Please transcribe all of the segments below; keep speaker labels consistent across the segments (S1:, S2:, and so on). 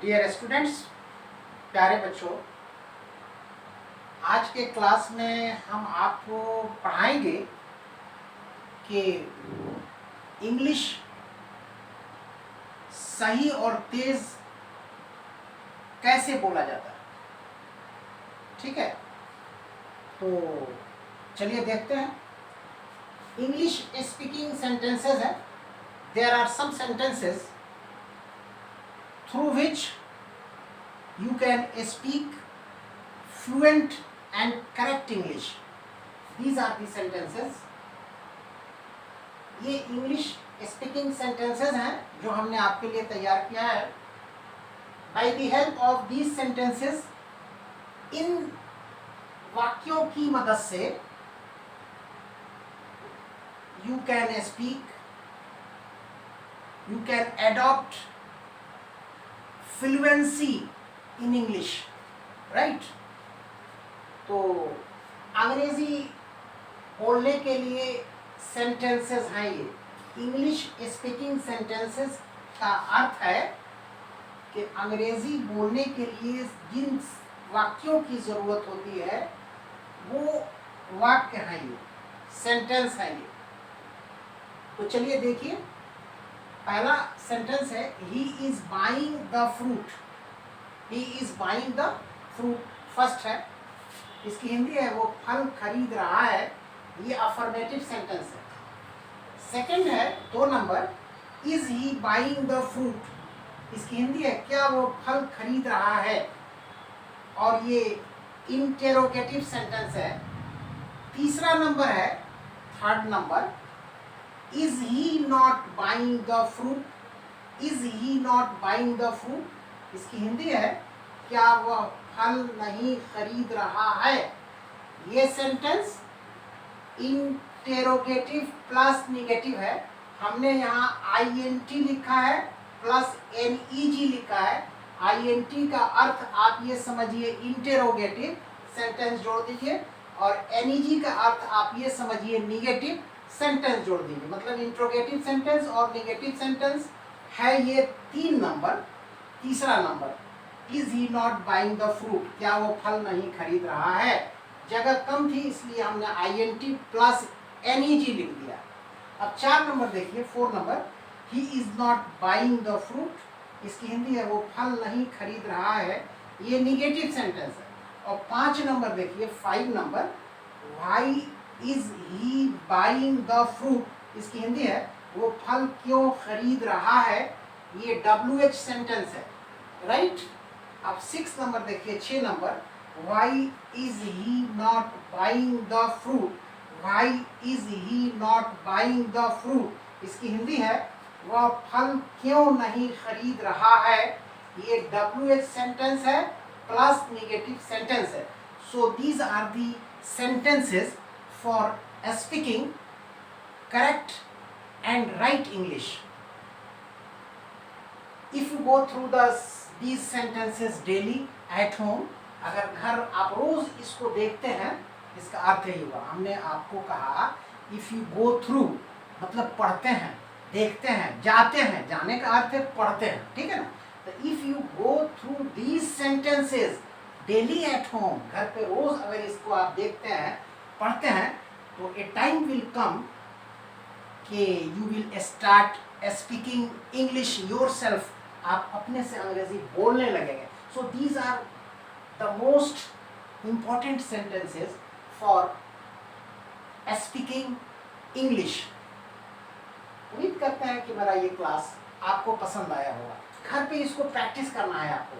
S1: Dear students, प्यारे बच्चों, आज के क्लास में हम आपको पढ़ाएंगे कि इंग्लिश सही और तेज कैसे बोला जाता है। ठीक है, तो चलिए देखते हैं। इंग्लिश स्पीकिंग सेंटेंसेस है। There are some sentences through which you can speak fluent and correct English. These are the sentences. ये इंग्लिश स्पीकिंग सेंटेंसेस हैं जो हमने आपके लिए तैयार किया है। By the help of these sentences, इन वाक्यों की मदद से you can speak, you can adopt fluency in English, right. तो अंग्रेजी बोलने के लिए सेंटेंसेस हैं ये। इंग्लिश स्पीकिंग सेंटेंसेस का अर्थ है कि अंग्रेजी बोलने के लिए जिन वाक्यों की ज़रूरत होती है वो वाक्य हैं, ये सेंटेंस हैं ये। तो चलिए देखिए, पहला सेंटेंस है ही is buying the fruit. He is buying the fruit, first है। इसकी हिंदी है वो फल खरीद रहा है, ये अफर्मेटिव सेंटेंस है। सेकंड है 2 number, is he buying the fruit, इसकी हिंदी है क्या वो फल खरीद रहा है, और ये इंटेरोगेटिव सेंटेंस है। तीसरा नंबर है 3rd number, is he not buying the fruit, is he not buying the fruit, इसकी हिंदी है क्या वह फल नहीं खरीद रहा है। ये सेंटेंस इंटेरोगेटिव प्लस निगेटिव है। हमने यहाँ INT लिखा है प्लस NEG लिखा है। INT का अर्थ आप ये समझिए इंटेरोगेटिव सेंटेंस जोड़ दीजिए, और NEG का अर्थ आप ये समझिए निगेटिव सेंटेंस जोड़ दीजिए। मतलब इंट्रोगेटिव सेंटेंस और निगेटिव सेंटेंस है ये 3 नंबर। तीसरा number, is he not buying the fruit, क्या वो फल नहीं खरीद रहा है। जगह कम थी इसलिए हमने INT प्लस NEG लिख दिया। अब 4 नंबर देखिए, 4 number, he is not buying the fruit, इसकी हिंदी है वो फल नहीं खरीद रहा है, ये निगेटिव सेंटेंस है। और 5 नंबर देखिए, 5 number, why is he buying the fruit, इसकी हिंदी है वो फल क्यों खरीद रहा है, ये WH सेंटेंस है, राइट। अब 6 नंबर देखिए, 6 number, why is he not buying the fruit, why is he not buying the fruit, इसकी हिंदी है वह फल क्यों नहीं खरीद रहा है, ये WH सेंटेंस है प्लस निगेटिव सेंटेंस है। So these are the sentences for speaking correct and right English. If you go through these sentences daily at home, अगर घर आप रोज इसको देखते हैं, इसका अर्थ यही हुआ। हमने आपको कहा if you go through मतलब पढ़ते हैं, देखते हैं, जाते हैं, जाने का अर्थ है पढ़ते हैं, ठीक है ना। तो if you go through these sentences daily at home, घर पे रोज अगर इसको आप देखते हैं, पढ़ते हैं, तो a time will come कि you will start speaking English yourself, आप अपने से अंग्रेजी बोलने लगेंगे। So these are the most important sentences for speaking English. उम्मीद करते हैं कि मेरा ये क्लास आपको पसंद आया होगा। घर पे इसको प्रैक्टिस करना है आपको,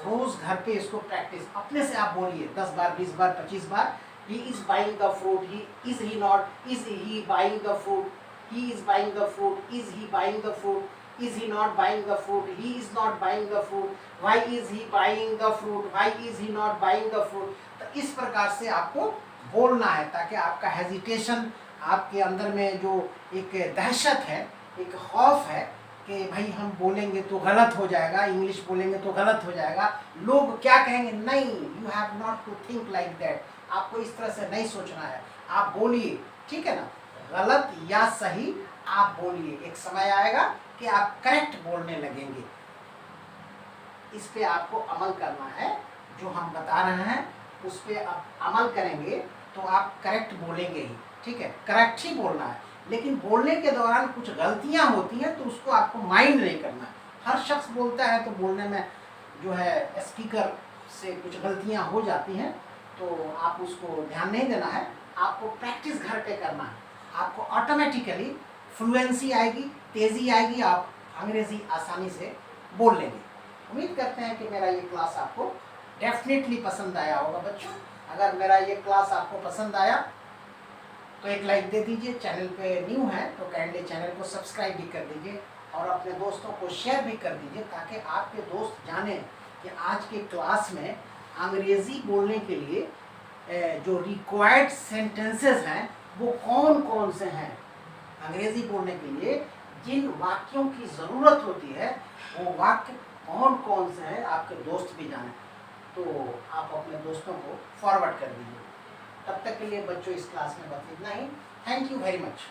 S1: रोज घर पे इसको प्रैक्टिस अपने से आप बोलिए 10 बार, 20 बार, 25 बार। He is buying the fruit, he is he not, is he buying the fruit, he is buying the fruit, is he buying the fruit, is he not buying the fruit, he is not buying the fruit, why is he buying the fruit, why is he not buying the fruit। तो इस प्रकार से आपको बोलना है ताकि आपका hesitation, आपके अंदर में जो एक दहशत है, एक खौफ है कि भाई हम बोलेंगे तो गलत हो जाएगा, इंग्लिश बोलेंगे तो गलत हो जाएगा, लोग क्या कहेंगे, नहीं, you have not to think like that. आपको इस तरह से नहीं सोचना है, आप बोलिए, ठीक है ना। गलत या सही आप बोलिए, एक समय आएगा कि आप करेक्ट बोलने लगेंगे। इस पे आपको अमल करना है। जो हम बता रहे हैं उस पे आप अमल करेंगे तो आप करेक्ट बोलेंगे ही, ठीक है, करेक्ट ही बोलना है। लेकिन बोलने के दौरान कुछ गलतियां होती हैं तो उसको आपको माइंड नहीं करना है। हर शख्स बोलता है तो बोलने में जो है स्पीकर से कुछ गलतियां हो जाती हैं, तो आप उसको ध्यान नहीं देना है। आपको प्रैक्टिस घर पे करना है, आपको ऑटोमेटिकली फ्लुएंसी आएगी, तेज़ी आएगी, आप अंग्रेज़ी आसानी से बोल लेंगे। उम्मीद करते हैं कि मेरा ये क्लास आपको डेफिनेटली पसंद आया होगा बच्चों। अगर मेरा ये क्लास आपको पसंद आया तो एक लाइक दे दीजिए। चैनल पे न्यू है तो काइंडली चैनल को सब्सक्राइब भी कर दीजिए और अपने दोस्तों को शेयर भी कर दीजिए, ताकि आपके दोस्त जाने कि आज के क्लास में अंग्रेज़ी बोलने के लिए जो रिक्वायर्ड सेंटेंसेस हैं वो कौन कौन से हैं। अंग्रेज़ी बोलने के लिए जिन वाक्यों की ज़रूरत होती है वो वाक्य कौन कौन से हैं, आपके दोस्त भी जाने, तो आप अपने दोस्तों को फॉरवर्ड कर दीजिए। तब तक के लिए बच्चों इस क्लास में बस इतना ही। Thank you very much.